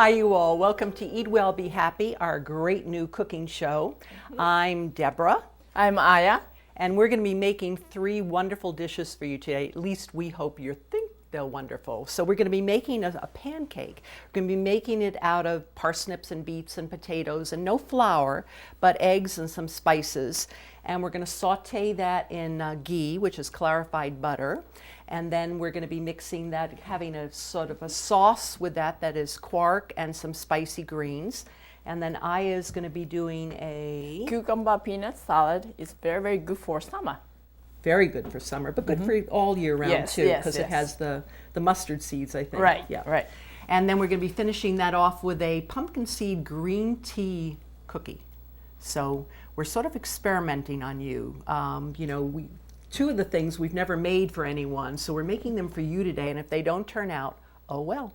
Hi, you all. Welcome to Eat Well, Be Happy, our great new cooking show. I'm Deborah. I'm Aya. And we're going to be making 3 wonderful dishes for you today. At least we hope you think they're wonderful. So we're going to be making a pancake. We're going to be making it out of parsnips and beets and potatoes and no flour, but eggs and some spices. And we're going to saute that in ghee, which is clarified butter. And then we're going to be mixing that, having a sort of a sauce with that is quark and some spicy greens. And then Aya is going to be doing a Cucumber peanut salad is very, very good for summer. very good for summer, but good for all year round Yes, too, yes, because it yes. has the mustard seeds, I think. Right, Yeah. right. And then we're going to be finishing that off with a pumpkin seed green tea cookie. So we're sort of experimenting on you. Two of the things we've never made for anyone, so we're making them for you today, and if they don't turn out, oh well.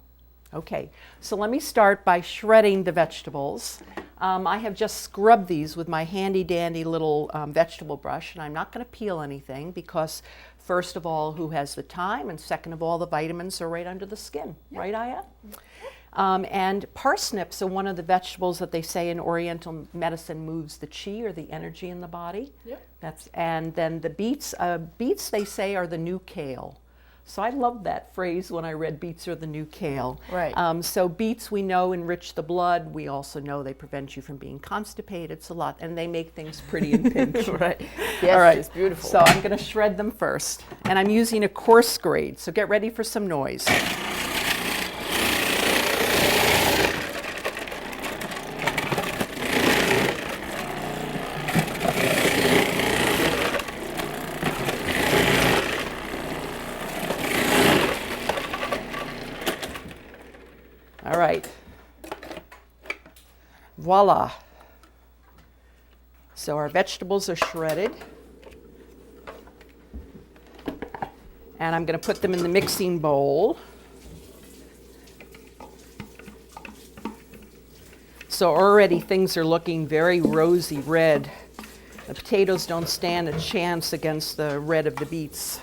Okay, so let me start by shredding the vegetables. I have just scrubbed these with my handy dandy little vegetable brush, and I'm not going to peel anything because, first of all, who has the time, and second of all, the vitamins are right under the skin. Yep. Right, Aya? And parsnips are one of the vegetables that they say in Oriental medicine moves the chi, or the energy in the body. Yep. And then the beets they say are the new kale. So I loved that phrase when I read beets are the new kale. Right. So beets we know enrich the blood. We also know they prevent you from being constipated. It's a lot, and they make things pretty and pink. Right. Yes, All right. it's beautiful. So I'm going to shred them first, and I'm using a coarse grade. So get ready for some noise. All right. Voila. So our vegetables are shredded. And I'm going to put them in the mixing bowl. So already things are looking very rosy red. The potatoes don't stand a chance against the red of the beets.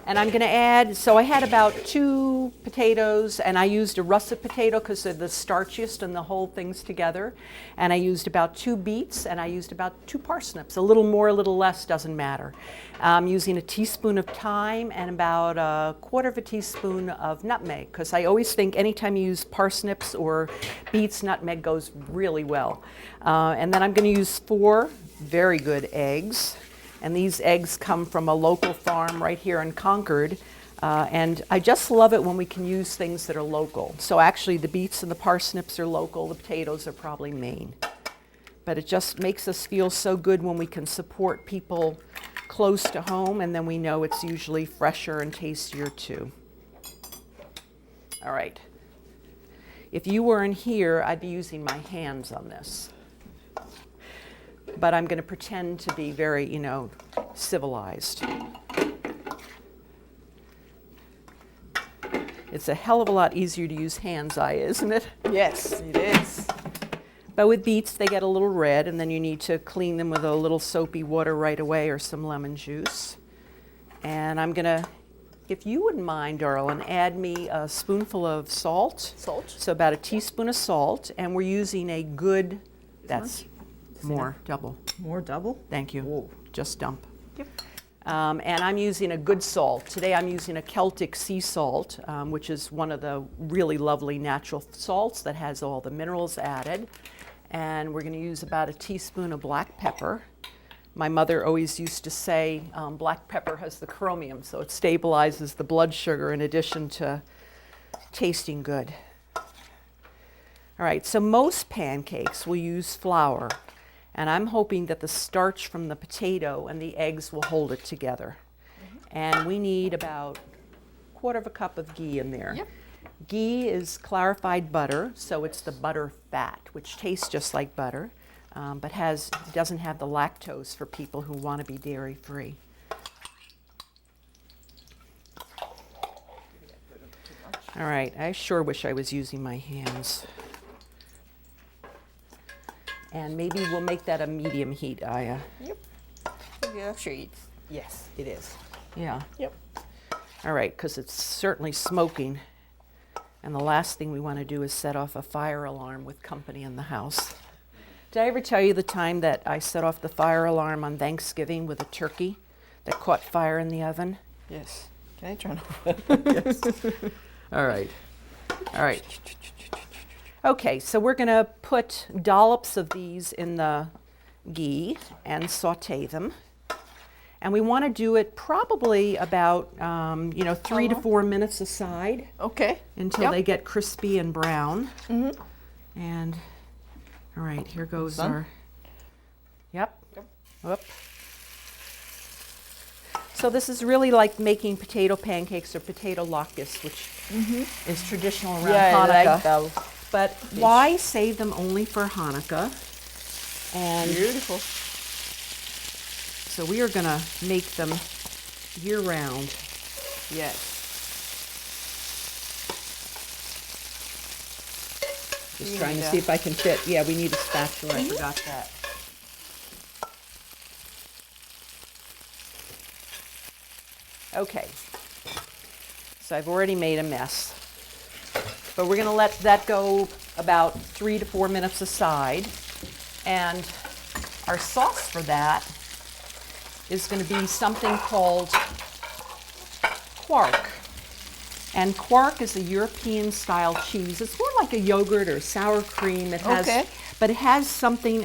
And I'm going to add, so I had about 2 potatoes, and I used a russet potato because they're the starchiest and the whole thing's together. And I used about 2 beets, and I used about 2 parsnips. A little more, a little less, doesn't matter. I'm using a teaspoon of thyme and about a 1/4 teaspoon of nutmeg, because I always think anytime you use parsnips or beets, nutmeg goes really well. And then I'm going to use 4 very good eggs. And these eggs come from a local farm right here in Concord. And I just love it when we can use things that are local. So actually the beets and the parsnips are local, the potatoes are probably Maine. But it just makes us feel so good when we can support people close to home, and then we know it's usually fresher and tastier too. All right. If you weren't here, I'd be using my hands on this. But I'm going to pretend to be very, civilized. It's a hell of a lot easier to use hands, isn't it? Yes, it is. But with beets, they get a little red, and then you need to clean them with a little soapy water right away or some lemon juice. And I'm going to, if you wouldn't mind, darling, add me a spoonful of salt. Salt? So about a teaspoon of salt, and we're using a good, that's more, double. More double? Thank you. Whoa. Just dump. Yep. And I'm using a good salt. Today I'm using a Celtic sea salt, which is one of the really lovely natural salts that has all the minerals added. And we're going to use about a teaspoon of black pepper. My mother always used to say black pepper has the chromium, so it stabilizes the blood sugar in addition to tasting good. All right, so most pancakes will use flour. And I'm hoping that the starch from the potato and the eggs will hold it together. And we need about 1/4 cup of ghee in there. Yep. Ghee is clarified butter, so it's the butter fat, which tastes just like butter, but doesn't have the lactose for people who want to be dairy-free. All right, I sure wish I was using my hands. And maybe we'll make that a medium heat, Aya. Yep. Yeah, sure. Yes, it is. Yeah. Yep. All right, because it's certainly smoking. And the last thing we want to do is set off a fire alarm with company in the house. Did I ever tell you the time that I set off the fire alarm on Thanksgiving with a turkey that caught fire in the oven? Yes. Can I turn off? Yes. All right. All right. Okay, so we're going to put dollops of these in the ghee and saute them. And we want to do it probably about, 3 to 4 minutes aside Okay. until Yep. they get crispy and brown. And, all right, here goes Done? our, yep. Whoop. So this is really like making potato pancakes or potato latkes, which is traditional around Yeah, I Hanukkah. like those. But why save them only for Hanukkah? And Beautiful. so we are going to make them year-round. Yes. Just You trying need to a- see if I can fit. Yeah, we need a spatula. I forgot that. Okay. So I've already made a mess. But we're going to let that go about 3 to 4 minutes aside. And our sauce for that is going to be something called quark. And quark is a European style cheese. It's more like a yogurt or sour cream. It has, Okay. but it has something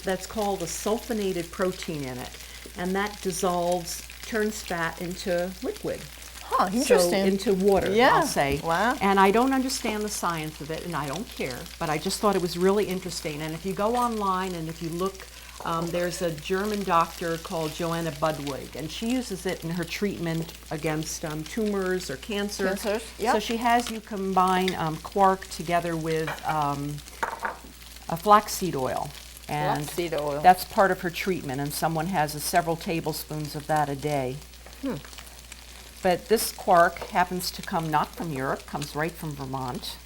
that's called a sulfonated protein in it. And that dissolves, turns fat into liquid. Huh, interesting. So into water, Yeah. I'll say. Wow. And I don't understand the science of it, and I don't care, but I just thought it was really interesting. And if you go online and if you look, there's a German doctor called Joanna Budwig, and she uses it in her treatment against tumors or cancer. Cancers, yep. So she has you combine quark together with a flaxseed oil. And Flaxseed oil. that's part of her treatment, and someone has several tablespoons of that a day. But this quark happens to come not from Europe, comes right from Vermont.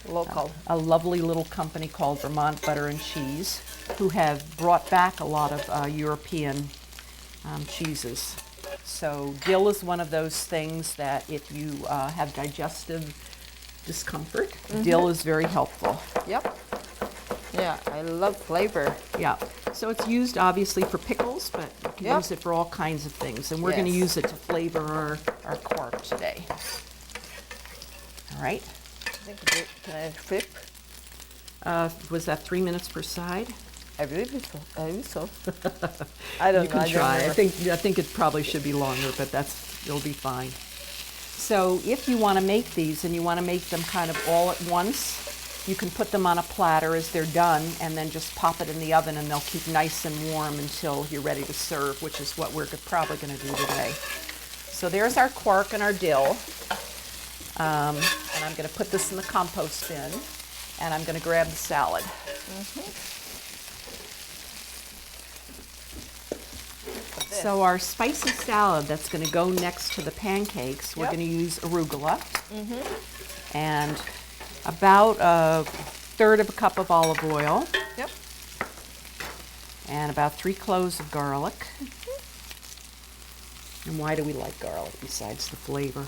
Local. A lovely little company called Vermont Butter and Cheese, who have brought back a lot of European cheeses. So dill is one of those things that if you have digestive discomfort, dill is very helpful. Yep. Yeah, I love flavor. Yeah, so it's used obviously for pickles, but you can Yep. use it for all kinds of things. And we're going to Yes. use it to flavor our quark today. All right. Can I flip? Was that 3 minutes per side? I believe so. I believe so. I don't You know. can I don't try. I remember. think it probably should be longer, but it'll be fine. So if you want to make these and you want to make them kind of all at once, you can put them on a platter as they're done and then just pop it in the oven and they'll keep nice and warm until you're ready to serve, which is what we're probably going to do today. So there's our quark and our dill. And I'm going to put this in the compost bin and I'm going to grab the salad. So our spicy salad that's going to go next to the pancakes, we're Yep. going to use arugula and about a third of a cup of olive oil Yep. and about 3 cloves of garlic. And why do we like garlic besides the flavor?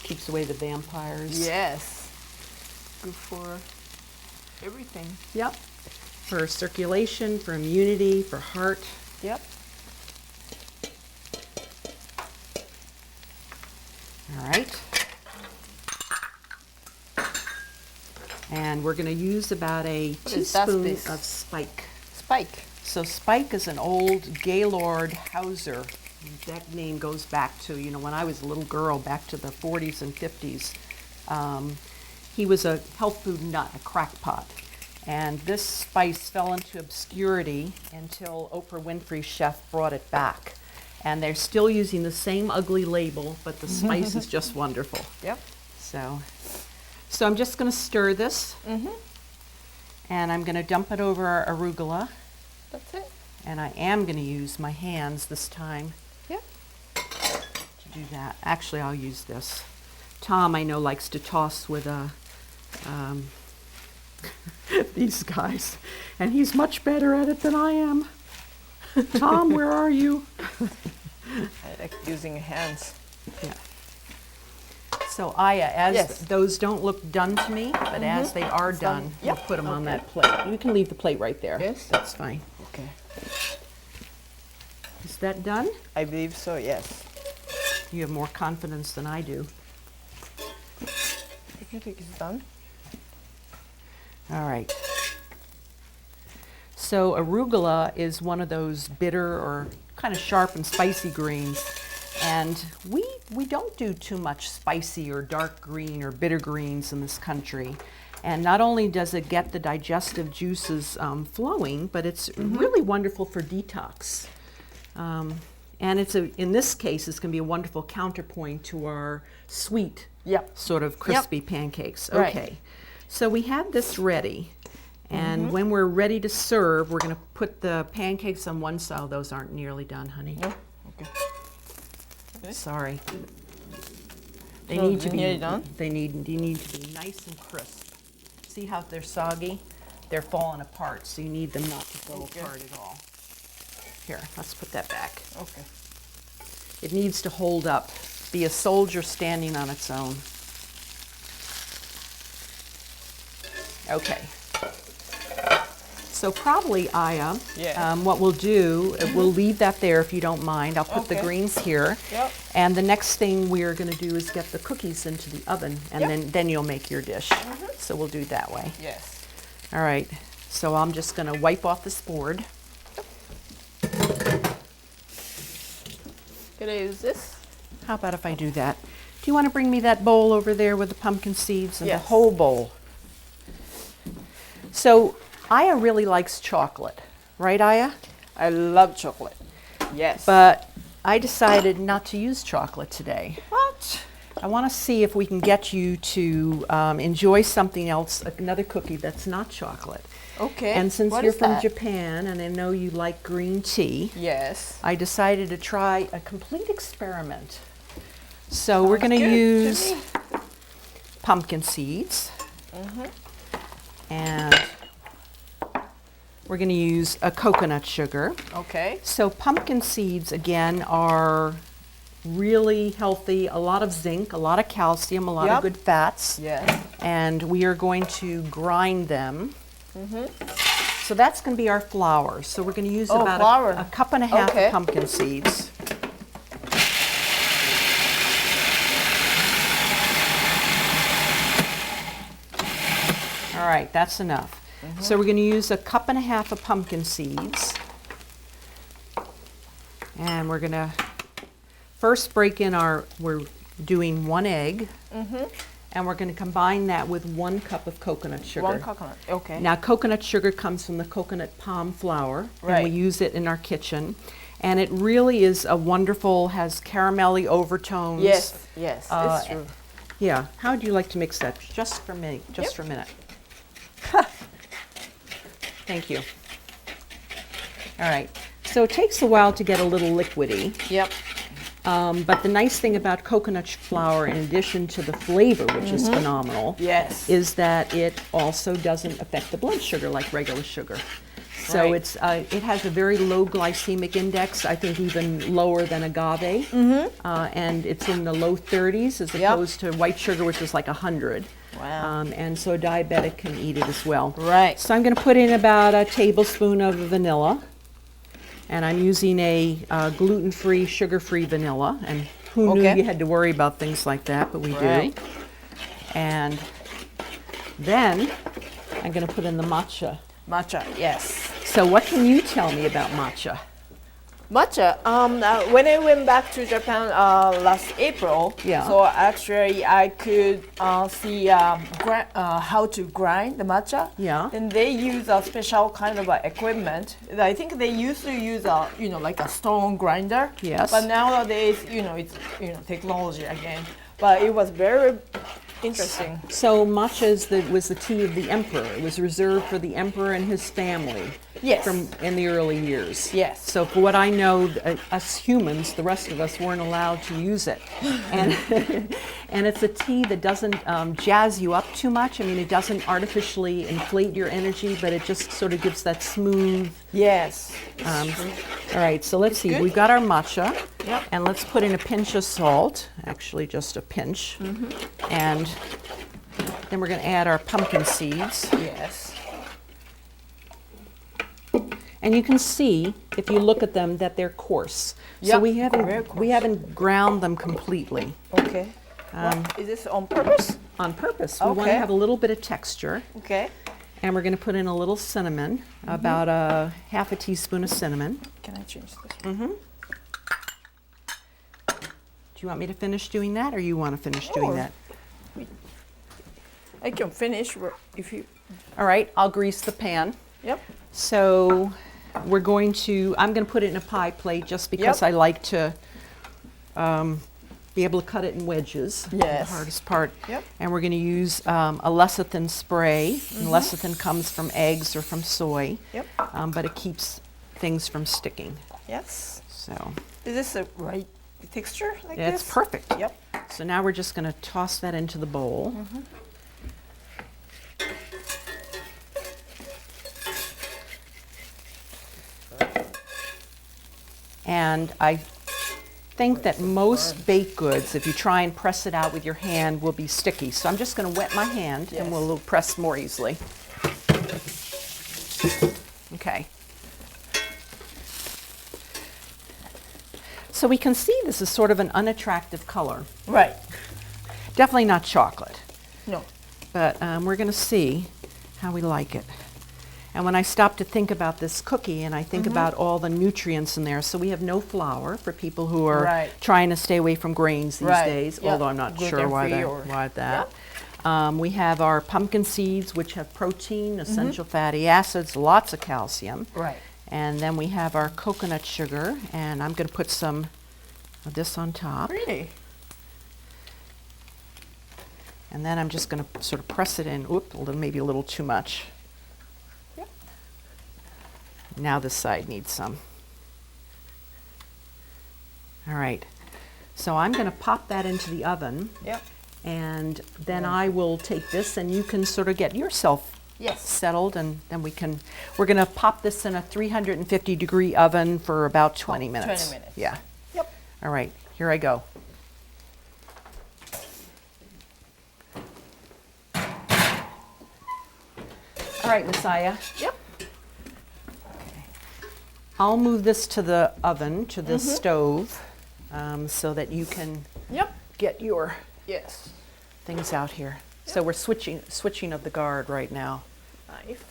Keeps away the vampires. Yes. Good for everything. Yep. For circulation, for immunity, for heart. Yep. All right. And we're going to use about a What is that teaspoon this? of spike. Spike. So spike is an old Gaylord Hauser. That name goes back to, when I was a little girl, back to the 40s and 50s. He was a health food nut, a crackpot. And this spice fell into obscurity until Oprah Winfrey's chef brought it back. And they're still using the same ugly label, but the spice is just wonderful. Yep. So I'm just going to stir this. And I'm going to dump it over our arugula. That's it. And I am going to use my hands this time Yep. to do that. Actually, I'll use this. Tom, I know, likes to toss with these guys, and he's much better at it than I am. Tom, where are you? I like using hands. Yeah. So Aya, as Yes. those don't look done to me, but as they are done, Yep. we'll put them on Okay. that plate. You can leave the plate right there. Yes. That's fine. Okay. Is that done? I believe so, yes. You have more confidence than I do. You think it's done? All right. So arugula is one of those bitter or kind of sharp and spicy greens. And we don't do too much spicy or dark green or bitter greens in this country. And not only does it get the digestive juices flowing, but it's really wonderful for detox. And in this case, it's going to be a wonderful counterpoint to our sweet Yep. sort of crispy pancakes. Right. Okay, so we have this ready. And when we're ready to serve, we're going to put the pancakes on one side. Those aren't nearly done, honey. No? Okay. Sorry. They So need to they're be nearly done? They need to be nice and crisp. See how they're soggy? They're falling apart, so you need them not to fall Okay. apart at all. Here, let's put that back. Okay. It needs to hold up, be a soldier standing on its own. Okay. So probably, Aya, Yeah. what we'll do, we'll leave that there if you don't mind. I'll put the Okay. greens here. Yep. And the next thing we're going to do is get the cookies into the oven, and Yep. then you'll make your dish. So we'll do it that way. Yes. All right. So I'm just going to wipe off this board. Can I use this? How about if I do that? Do you want to bring me that bowl over there with the pumpkin seeds and Yes. the whole bowl? So Aya really likes chocolate, right, Aya? I love chocolate. Yes. But I decided not to use chocolate today. what? I want to see if we can get you to enjoy something else, another cookie that's not chocolate. Okay. And since What you're is from that? Japan and I know you like green tea, Yes. I decided to try a complete experiment. So we're Sounds going to good to use me. pumpkin seeds. And we're going to use a coconut sugar. Okay. So pumpkin seeds, again, are really healthy, a lot of zinc, a lot of calcium, a lot of Yep. good fats. Yes. And we are going to grind them. So that's going to be our flour. So we're going to use Oh, about flour. a cup and a half Okay. of pumpkin seeds. All right, that's enough. So we're going to use a cup and a half of pumpkin seeds. And we're going to first break in we're doing 1 egg. And we're going to combine that with 1 cup of coconut sugar. 1 coconut. Okay. Now, coconut sugar comes from the coconut palm flour, and we Right. use it in our kitchen. And it really is a wonderful, has caramelly overtones. Yes. Yes. Uh, it's true. Yeah. How would you like to mix that? Just for me, just Yep. for a minute. Thank you. All right. So it takes a while to get a little liquidy. Yep. But the nice thing about coconut flour, in addition to the flavor, which is phenomenal, Yes. is that it also doesn't affect the blood sugar like regular sugar. So Right. it has a very low glycemic index, I think even lower than agave, and it's in the low 30s as Yep. opposed to white sugar, which is like 100. Wow. And so a diabetic can eat it as well. Right. So I'm going to put in about a tablespoon of vanilla. And I'm using a gluten-free, sugar-free vanilla. And who knew Okay. you had to worry about things like that, but we Right. do. And then I'm going to put in the matcha. Matcha. Yes. So what can you tell me about matcha? Matcha. When I went back to Japan last April, Yeah. so actually I could see how to grind the matcha. Yeah. And they use a special kind of equipment. I think they used to use like a stone grinder. Yes. But nowadays, it's technology again. But it was very interesting. So matcha was the tea of the emperor. It was reserved for the emperor and his family. Yes. In the early years. Yes. So for what I know, us humans, the rest of us, weren't allowed to use it. And and it's a tea that doesn't jazz you up too much. I mean, it doesn't artificially inflate your energy, but it just sort of gives that smooth, Yes. It's true. All right, so let's see. good? We've got our matcha. Yep. And let's put in a pinch of salt, actually just a pinch. And then we're going to add our pumpkin seeds. Yes. And you can see, if you look at them, that they're coarse. So Yep, we very haven't coarse. we haven't ground them completely Okay. Is this on purpose? on purpose. We want to Okay. have a little bit of texture. Okay. And we're going to put in a little cinnamon, about a half a teaspoon of cinnamon. Can I change this? Do you want me to finish doing that, or you want to finish doing Sure. that? I can finish if you. All right, I'll grease the pan. Yep. So I'm going to put it in a pie plate just because Yep. I like to be able to cut it in wedges. Yes. The hardest part. Yep. And we're going to use a lecithin spray. And lecithin comes from eggs or from soy. Yep. But it keeps things from sticking. Yes. So Is this the right texture like it's this? perfect. Yep. So now we're just going to toss that into the bowl. And I think that most baked goods, if you try and press it out with your hand, will be sticky. So I'm just going to wet my hand Yes. and we'll press more easily. Okay. So we can see this is sort of an unattractive color. Right. Definitely not chocolate, No. but we're going to see how we like it. And when I stop to think about this cookie and I think about all the nutrients in there, so we have no flour for people who are Right. trying to stay away from grains these Right. days, Yeah. although I'm not sure why Gluten-free or- that. We have our pumpkin seeds, which have protein, essential fatty acids, lots of calcium. Right. And then we have our coconut sugar, and I'm going to put some of this on top. Really? And then I'm just going to sort of press it in. Oop, maybe a little too much. Yep. Now this side needs some. All right. So I'm going to pop that into the oven, Yep. and then I will take this, and you can sort of get yourself Yes. settled, and then we're going to pop this in a 350-degree oven for about 20 minutes. 20 minutes. Yeah. Yep. All right, here I go. All right, Messiah. Yep. I'll move this to the oven, to the stove, so that you can Yep. get your Yes. things out here. So we're switching of the guard right now. Knife.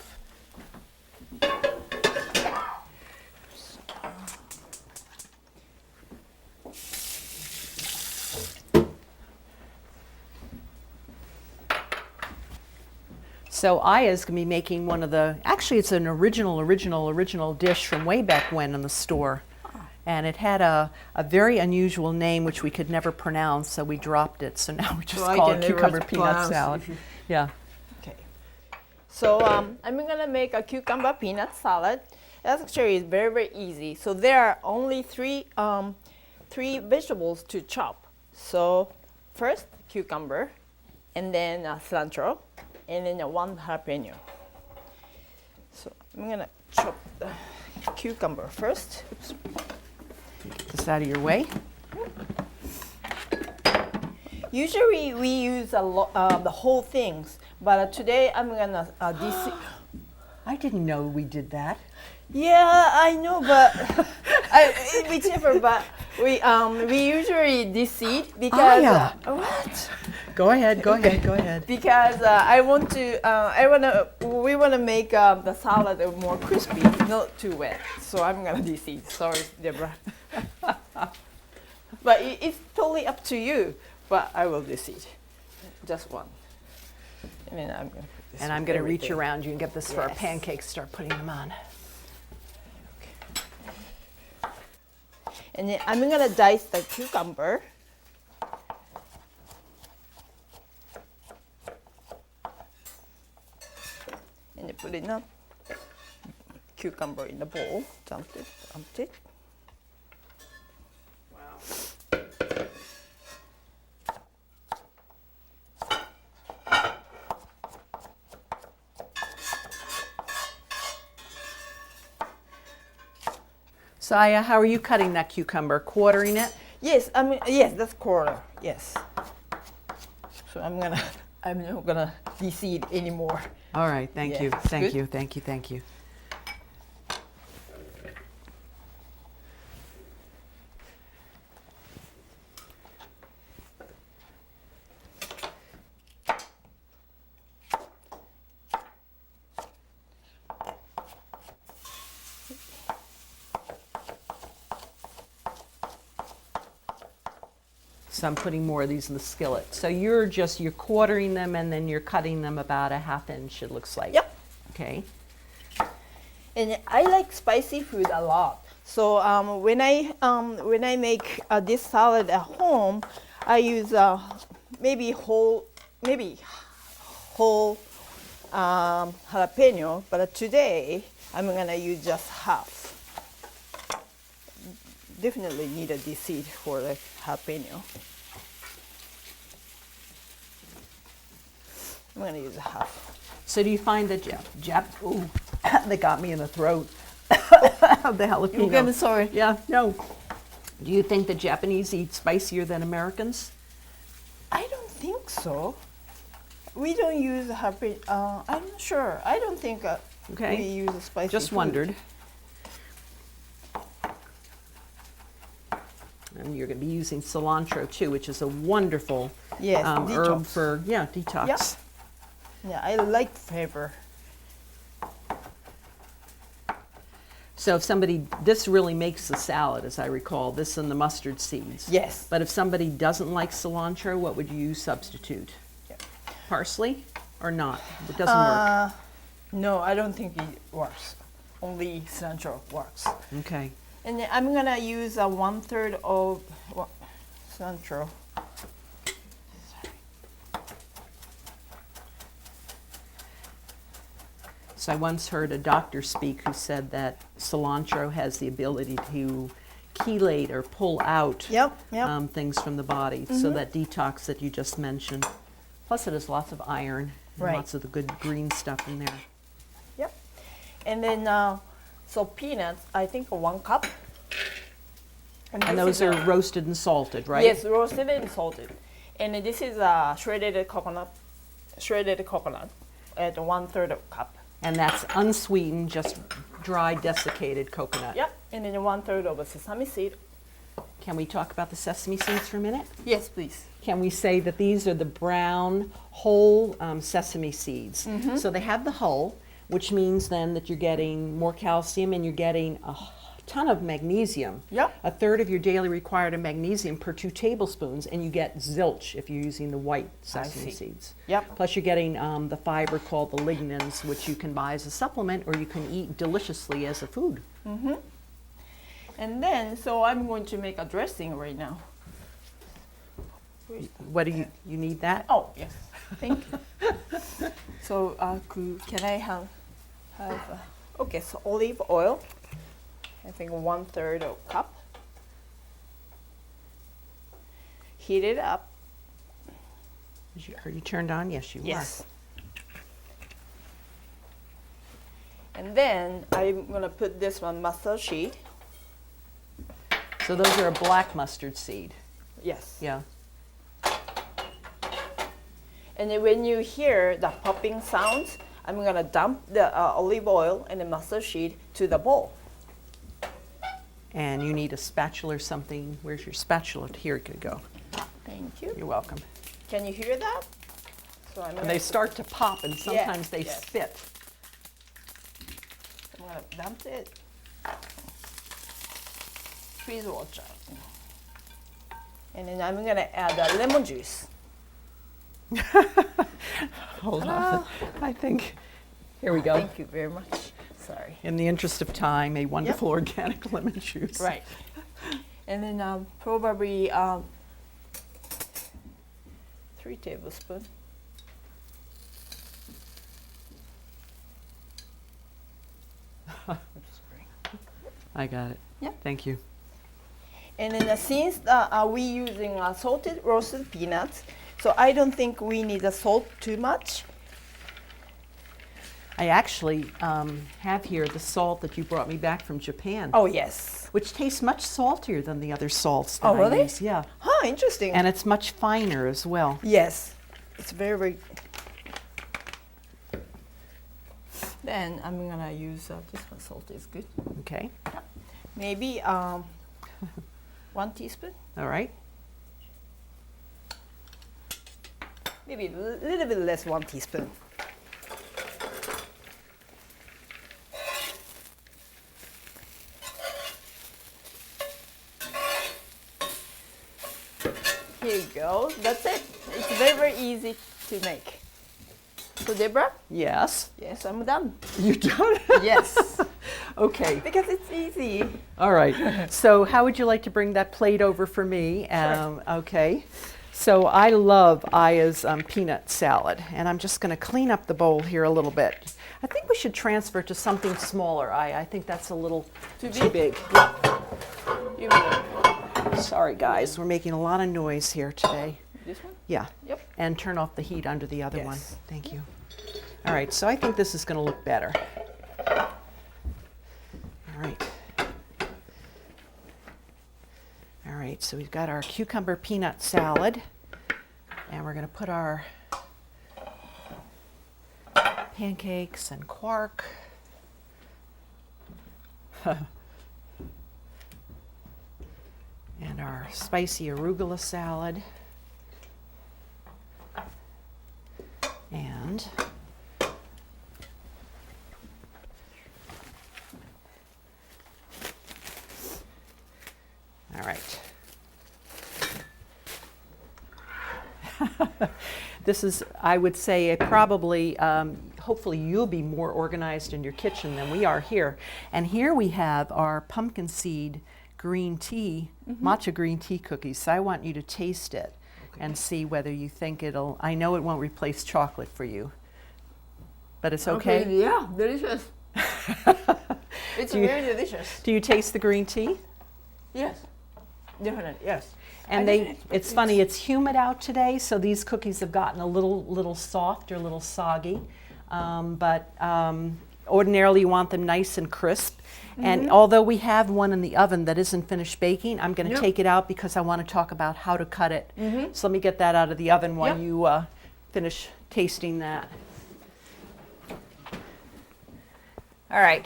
So Aya's going to be making one of the, actually it's an original dish from way back when in the store. And it had a very unusual name which we could never pronounce, so we dropped it. So now we just So I call can it never cucumber peanut pronounce salad. if you- Yeah. Okay. So I'm gonna make a cucumber peanut salad. That's actually very easy. So there are only three vegetables to chop. So first cucumber, and then cilantro, and then one jalapeno. So I'm gonna chop the cucumber first. Oops. Get this out of your way. Usually we use the whole things, but today I'm gonna I didn't know we did that. Yeah, I know, but whichever. But we usually deseed because yeah. What? Go ahead, go ahead. Because we wanna make the salad more crispy, not too wet. So I'm gonna deseed. Sorry, Deborah. But it's totally up to you. But I will deseed, just one. And then I'm gonna put this. And I'm with going to reach everything. around you and get this for our Yes. pancakes, start putting them on. And then I'm gonna dice the cucumber. And then put in a cucumber in the bowl. Dump it. Saya, how are you cutting that cucumber? Quartering it? Yes, I mean yes, that's quarter. Yes. So I'm not gonna de-seed anymore. All right, thank Yeah, you, it's thank good. you, thank you, thank you. So I'm putting more of these in the skillet. So you're quartering them and then you're cutting them about a ½ inch, it looks like. Yep. Okay. And I like spicy food a lot. So when I make this salad at home, I use maybe whole jalapeno. But today I'm gonna use just half. Definitely need a de-seed for the jalapeno. I'm gonna use a half. So do you find that ooh, that got me in the throat of the jalapeno. I'm sorry. Yeah, no. Do you think the Japanese eat spicier than Americans? I don't think so. We don't use jalapeno. I'm not sure. I don't think Okay. we use a spicy Just food. wondered. And you're going to be using cilantro too, which is a wonderful Yes, herb detox. for detox. Yep. Yeah, I like flavor. So if somebody, this really makes the salad, as I recall, this and the mustard seeds. Yes. But if somebody doesn't like cilantro, what would you substitute? Yeah. Parsley or not? It doesn't work. No, I don't think it works. Only cilantro works. Okay. And then I'm gonna use 1/3 of cilantro. So I once heard a doctor speak who said that cilantro has the ability to chelate or pull out Yep, yep. things from the body. So that detox that you just mentioned. Plus it has lots of iron and Right. lots of the good green stuff in there. Yep. And then so peanuts, I think 1 cup. And this those is are roasted and salted, right? Yes, roasted and salted. And this is shredded coconut at 1/3 cup. And that's unsweetened, just dry desiccated coconut. Yep. And then 1/3 of a sesame seed. Can we talk about the sesame seeds for a minute? Yes, please. Can we say that these are the brown whole sesame seeds? So they have the hull, which means then that you're getting more calcium and you're getting a ton of magnesium. Yep. 1/3 of your daily required of magnesium per 2 tablespoons, and you get zilch if you're using the white sesame see. seeds. Yep. Plus you're getting the fiber called the lignans, which you can buy as a supplement or you can eat deliciously as a food. And then, so I'm going to make a dressing right now. What do you need that? Oh, yes. Thank you. So, can I have okay, so olive oil, I think 1/3 of cup. Heat it up. Are you turned on? Yes, you Yes. And then I'm going to put this one mustard seed. are. So those are a black mustard seed. Yes. Yeah. And then when you hear the popping sounds, I'm going to dump the olive oil and the mustard seed to the bowl. And you need a spatula or something. Where's your spatula? Here it could go. Thank you. You're welcome. Can you hear that? So I'm And they start to pop and sometimes they yes. spit. I'm going to dump it. Please watch out. And then I'm going to add lemon juice. Hold on. I think, here we go. Thank you very much. Sorry. In the interest of time, a wonderful organic lemon juice. Right. And then probably 3 tablespoons. I got it. Yeah. Thank you. And then since we using salted roasted peanuts, so I don't think we need the salt too much. I actually have here the salt that you brought me back from Japan, Oh, yes. which tastes much saltier than the other salts that Oh, really? I use. Yeah, Huh, interesting. and it's much finer as well. yes, it's very, very. Then I'm gonna use this one. Salt is good. Okay, Maybe 1 teaspoon. all right. Maybe a little bit less, 1 teaspoon. Here you go. That's it. It's very, very easy to make. So, Deborah? Yes, Yes, I'm done. you done? Yes. Okay, Because it's easy. all right. So how would you like to bring that plate over for me? Okay. So I love Aya's peanut salad, and I'm just going to clean up the bowl here a little bit. I think we should transfer to something smaller, Aya. I think that's a little too big. You mean Sorry, guys. We're making a lot of noise here today. this one? Yeah. Yep. And turn off the heat under the other one. Yes. Thank you. All right. So I think this is going to look better. All right. All right. So we've got our cucumber peanut salad, and we're going to put our pancakes and quark. And our spicy arugula salad. And all right. This is, I would say, probably, hopefully you'll be more organized in your kitchen than we are here. And here we have our pumpkin seed green tea, matcha green tea cookies. So I want you to taste it and see whether you think it'll, I know it won't replace chocolate for you, but it's okay. Yeah, delicious. It's Do you- very delicious. Do you taste the green tea? Yes. Definitely, yes. And I didn't they, expect it's funny, it's humid out today, so these cookies have gotten a little soft or a little soggy. But ordinarily you want them nice and crisp. And although we have one in the oven that isn't finished baking, I'm going to Yep. take it out because I want to talk about how to cut it. So let me get that out of the oven while Yep. you finish tasting that. All right.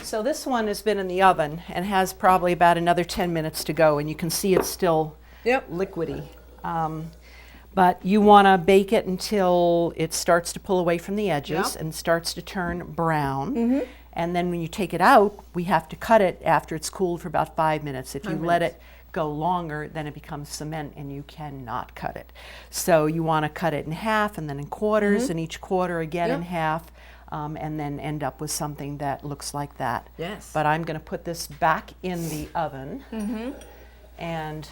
So this one has been in the oven and has probably about another 10 minutes to go, and you can see it's still Yep. liquidy. But you want to bake it until it starts to pull away from the edges Yeah. and starts to turn brown. And then when you take it out, we have to cut it after it's cooled for about 5 minutes. If you 5 let minutes. it go longer, then it becomes cement and you cannot cut it. So you want to cut it in half and then in quarters, and each quarter again in Yep. half, and then end up with something that looks like that. Yes. But I'm going to put this back in the oven. And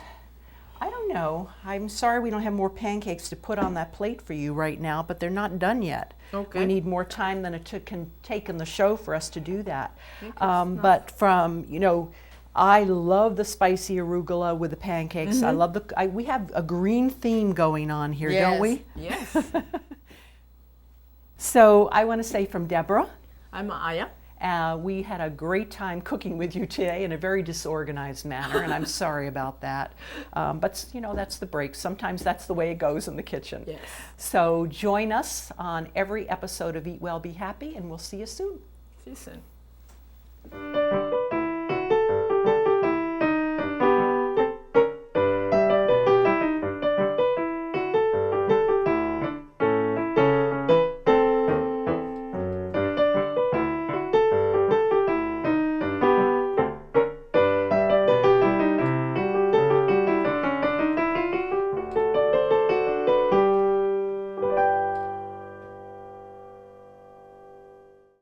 I don't know. I'm sorry we don't have more pancakes to put on that plate for you right now, but they're not done yet. Okay. We need more time than it can take in the show for us to do that. But from, I love the spicy arugula with the pancakes. I love we have a green theme going on here, don't we? Yes. So I want to say from Deborah, I'm Aya. we had a great time cooking with you today in a very disorganized manner, and I'm sorry about that. But that's the break. Sometimes that's the way it goes in the kitchen. Yes. So join us on every episode of Eat Well, Be Happy, and we'll see you soon. See you soon.